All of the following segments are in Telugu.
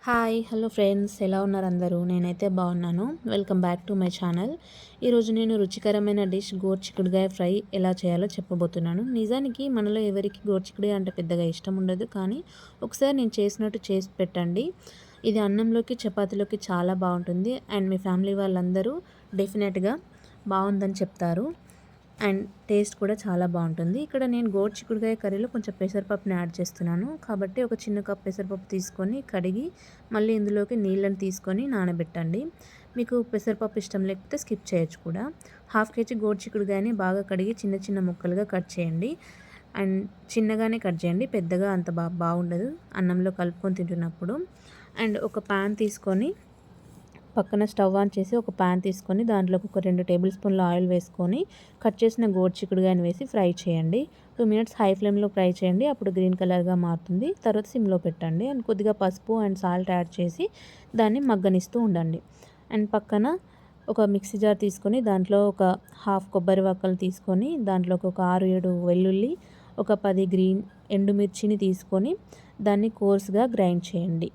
హాయ్ హలో ఫ్రెండ్స్, ఎలా ఉన్నారు అందరూ? నేనైతే బాగున్నాను. Welcome back to my channel. ఈరోజు నేను రుచికరమైన డిష్ గోరుచిక్కుడుకాయ ఫ్రై ఎలా చేయాలో చెప్పబోతున్నాను. నిజానికి మనలో ఎవరికి గోరుచిక్కుడుకాయ అంటే పెద్దగా ఇష్టం ఉండదు, కానీ ఒకసారి నేను చేసినట్టు చేసి పెట్టండి. ఇది అన్నంలోకి చపాతీలోకి చాలా బాగుంటుంది అండ్ మీ ఫ్యామిలీ వాళ్ళందరూ డెఫినెట్గా బాగుందని చెప్తారు. అండ్ టేస్ట్ కూడా చాలా బాగుంటుంది. ఇక్కడ నేను గోరుచిక్కుడుకాయ కర్రీలో కొంచెం పెసరపప్పుని యాడ్ చేస్తున్నాను. కాబట్టి ఒక చిన్న కప్ పెసరపప్పు తీసుకొని కడిగి మళ్ళీ ఇందులోకి నీళ్ళని తీసుకొని నానబెట్టండి. మీకు పెసరపప్పు ఇష్టం లేకపోతే స్కిప్ చేయొచ్చు కూడా. 1/2 kg గోరుచిక్కుడుకాయని బాగా కడిగి చిన్న చిన్న ముక్కలుగా కట్ చేయండి. అండ్ చిన్నగానే కట్ చేయండి, పెద్దగా అంత బాగుండదు అన్నంలో కలుపుకొని తింటున్నప్పుడు. అండ్ ఒక ప్యాన్ తీసుకొని పక్కన స్టవ్ ఆన్ చేసి ఒక ప్యాన్ తీసుకొని దాంట్లోకి ఒక 2 టేబుల్ స్పూన్ల ఆయిల్ వేసుకొని కట్ చేసిన గోరుచిక్కుడుకాయని వేసి ఫ్రై చేయండి. 2 మినిట్స్ హై ఫ్లేమ్లో ఫ్రై చేయండి. అప్పుడు గ్రీన్ కలర్గా మారుతుంది. తర్వాత సిమ్లో పెట్టండి అండ్ కొద్దిగా పసుపు అండ్ సాల్ట్ యాడ్ చేసి దాన్ని మగ్గనిస్తూ ఉండండి. అండ్ పక్కన ఒక మిక్సీ జార్ తీసుకొని దాంట్లో ఒక హాఫ్ కొబ్బరి వక్కలు తీసుకొని దాంట్లోకి ఒక 6-7 వెల్లుల్లి, ఒక 10 గ్రీన్ ఎండుమిర్చిని తీసుకొని దాన్ని కోర్స్గా గ్రైండ్ చేయండి.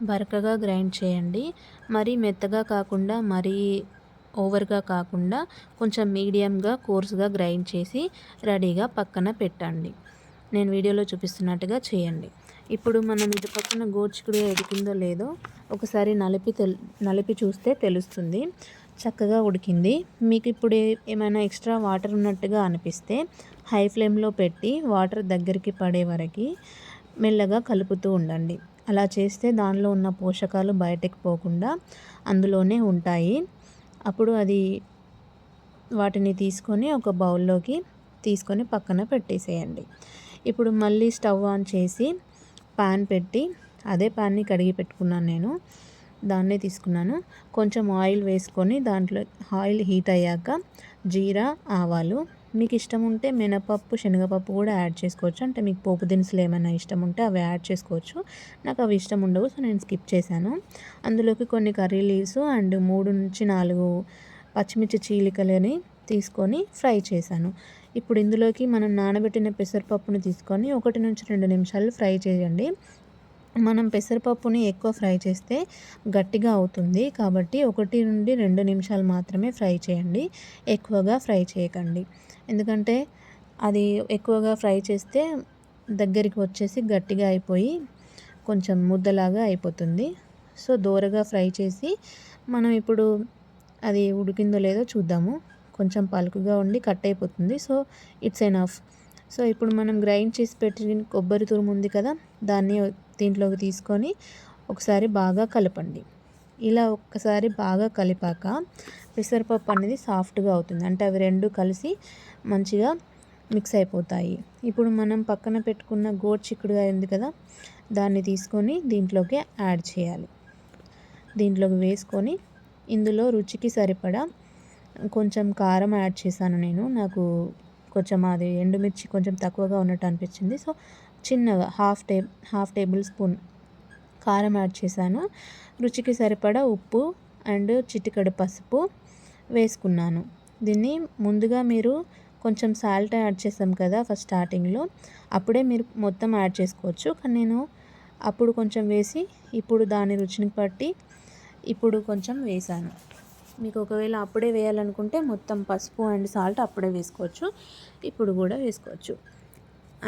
బరకగా గ్రైండ్ చేయండి. మరీ మెత్తగా కాకుండా మరీ ఓవర్గా కాకుండా కొంచెం మీడియంగా కోర్స్గా గ్రైండ్ చేసి రెడీగా పక్కన పెట్టండి. నేను వీడియోలో చూపిస్తున్నట్టుగా చేయండి. ఇప్పుడు మనం ఇది పక్కన గోరుచిక్కుడుకాయ ఉడికిందో లేదో ఒకసారి నలిపి చూస్తే తెలుస్తుంది. చక్కగా ఉడికింది. మీకు ఇప్పుడు ఏమైనా ఎక్స్ట్రా వాటర్ ఉన్నట్టుగా అనిపిస్తే హై ఫ్లేమ్లో పెట్టి వాటర్ దగ్గరికి పడే వరకు మెల్లగా కలుపుతూ ఉండండి. అలా చేస్తే దానిలో ఉన్న పోషకాలు బయటకు పోకుండా అందులోనే ఉంటాయి. అప్పుడు అది వాటిని తీసుకొని ఒక బౌల్లోకి తీసుకొని పక్కన పెట్టేసేయండి. ఇప్పుడు మళ్ళీ స్టవ్ ఆన్ చేసి పాన్ పెట్టి అదే పాన్ని కడిగి పెట్టుకున్నాను నేను, దాన్నే తీసుకున్నాను. కొంచెం ఆయిల్ వేసుకొని దాంట్లో ఆయిల్ హీట్ అయ్యాక జీరా, ఆవాలు, మీకు ఇష్టం ఉంటే మినపప్పు, శనగపప్పు కూడా యాడ్ చేసుకోవచ్చు. అంటే మీకు పోపు దినుసులు ఏమైనా ఇష్టం ఉంటే అవి యాడ్ చేసుకోవచ్చు. నాకు అవి ఇష్టం ఉండవు, సో నేను స్కిప్ చేశాను. అందులోకి కొన్ని కర్రీ లీవ్స్ అండ్ 3-4 పచ్చిమిర్చి చీలికలని తీసుకొని ఫ్రై చేశాను. ఇప్పుడు ఇందులోకి మనం నానబెట్టిన పెసరపప్పును తీసుకొని 1-2 నిమిషాలు ఫ్రై చేయండి. మనం పెసరపప్పుని ఎక్కువ ఫ్రై చేస్తే గట్టిగా అవుతుంది, కాబట్టి 1-2 నిమిషాలు మాత్రమే ఫ్రై చేయండి. ఎక్కువగా ఫ్రై చేయకండి, ఎందుకంటే అది ఎక్కువగా ఫ్రై చేస్తే దగ్గరికి వచ్చేసి గట్టిగా అయిపోయి కొంచెం ముద్దలాగా అయిపోతుంది. సో దోరగా ఫ్రై చేసి మనం ఇప్పుడు అది ఉడికిందో లేదో చూద్దాము. కొంచెం పలుకుగా ఉండి కట్ అయిపోతుంది, సో ఇట్స్ ఎనఫ్. సో ఇప్పుడు మనం గ్రైండ్ చేసి పెట్టిన కొబ్బరి తురుము ఉంది కదా, దాన్ని దీంట్లోకి తీసుకొని ఒకసారి బాగా కలపండి. ఇలా ఒక్కసారి బాగా కలిపాక పెసరపప్పు అనేది సాఫ్ట్గా అవుతుంది, అంటే అవి రెండు కలిసి మంచిగా మిక్స్ అయిపోతాయి. ఇప్పుడు మనం పక్కన పెట్టుకున్న గోరుచిక్కుడుకాయ ఉంది కదా, దాన్ని తీసుకొని దీంట్లోకి యాడ్ చేయాలి. దీంట్లోకి వేసుకొని ఇందులో రుచికి సరిపడా కొంచెం కారం యాడ్ చేశాను నేను. నాకు కొంచెం అది ఎండుమిర్చి కొంచెం తక్కువగా ఉన్నట్టు అనిపించింది, సో చిన్నగా హాఫ్ టేబుల్ స్పూన్ కారం యాడ్ చేశాను. రుచికి సరిపడా ఉప్పు అండ్ చిటికెడు పసుపు వేసుకున్నాను. దీన్ని ముందుగా మీరు కొంచెం సాల్ట్ యాడ్ చేసాం కదా ఫస్ట్ స్టార్టింగ్లో, అప్పుడే మీరు మొత్తం యాడ్ చేసుకోవచ్చు. కానీ నేను అప్పుడు కొంచెం వేసి ఇప్పుడు దాని రుచిని బట్టి ఇప్పుడు కొంచెం వేసాను. మీకు ఒకవేళ అప్పుడే వేయాలనుకుంటే మొత్తం పసుపు అండ్ సాల్ట్ అప్పుడే వేసుకోవచ్చు, ఇప్పుడు కూడా వేసుకోవచ్చు.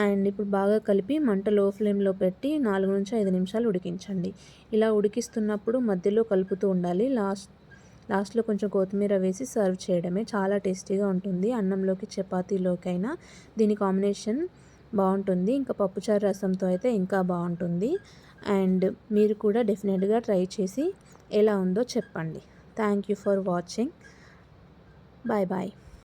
అండ్ ఇప్పుడు బాగా కలిపి మంట లో ఫ్లేమ్లో పెట్టి 4-5 నిమిషాలు ఉడికించండి. ఇలా ఉడికిస్తున్నప్పుడు మధ్యలో కలుపుతూ ఉండాలి. లాస్ట్లో కొంచెం కొత్తిమీర వేసి సర్వ్ చేయడమే. చాలా టేస్టీగా ఉంటుంది. అన్నంలోకి చపాతీలోకైనా దీని కాంబినేషన్ బాగుంటుంది. ఇంకా పప్పుచారు రసంతో అయితే ఇంకా బాగుంటుంది. అండ్ మీరు కూడా డెఫినెట్గా ట్రై చేసి ఎలా ఉందో చెప్పండి. Thank you for watching. Bye bye.